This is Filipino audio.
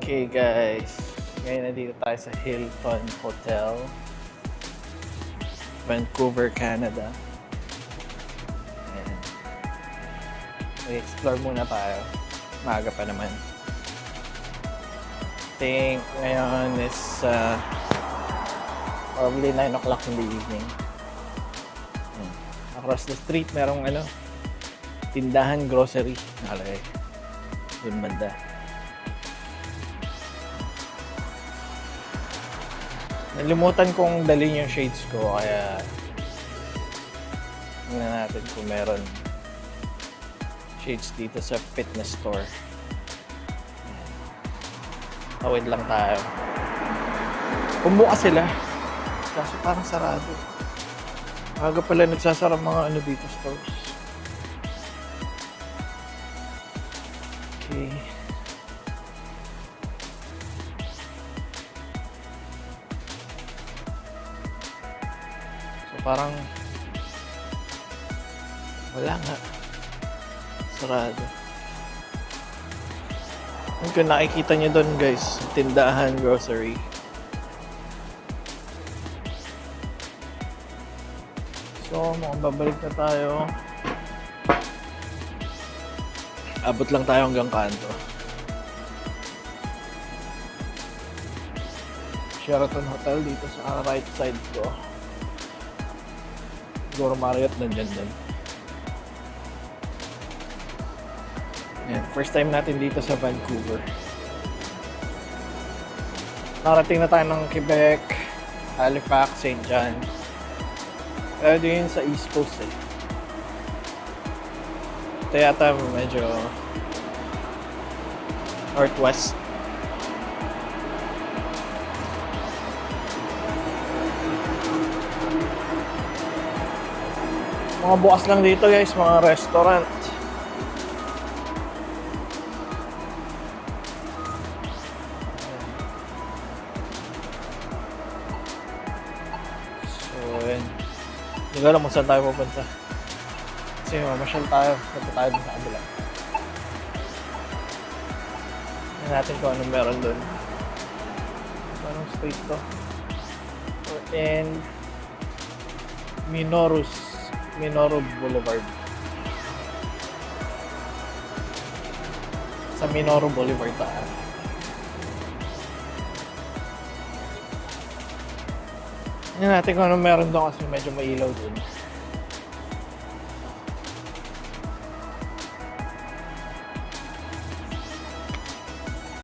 Okay guys, ngayon nandito tayo sa Hilton Hotel, Vancouver, Canada. Ayan. Mag-explore muna tayo. Maaga pa naman. I think ngayon is probably 9 o'clock in the evening. Ayan. Across the street merong tindahan, grocery. Nakalagay. Doon banda. Nalimutan kong dalhin yung shades ko, kaya tingnan natin kung meron shades dito sa fitness store. Tawid lang tayo. Bumukas sila, kaso parang sarado. Aga pala nagsasara mga dito stores. Okay. Parang wala nga, sarado. Kung nakikita nyo doon guys, tindahan, grocery. So mukhang babalik na tayo. Abot lang tayo hanggang kanto. Sheraton Hotel dito sa right side ko. Siguro Marriott nandyan din. Ayan, first time natin dito sa Vancouver. Narating na tayo ng Quebec, Halifax, St. John. Pero din sa East Coast eh. Ito yata medyo northwest. Mga bukas lang dito guys, mga restaurant. So, yun. Hindi ko alam kung saan tayo pupunta. Kasi mamasyal tayo. Punta tayo dun sa kabila. Tignan natin kung anong meron dun. Anong street to? We're in Minoru Boulevard. Sa Minoru Boulevard tayo. Tingnan natin kung ano meron doon kasi medyo mailaw doon.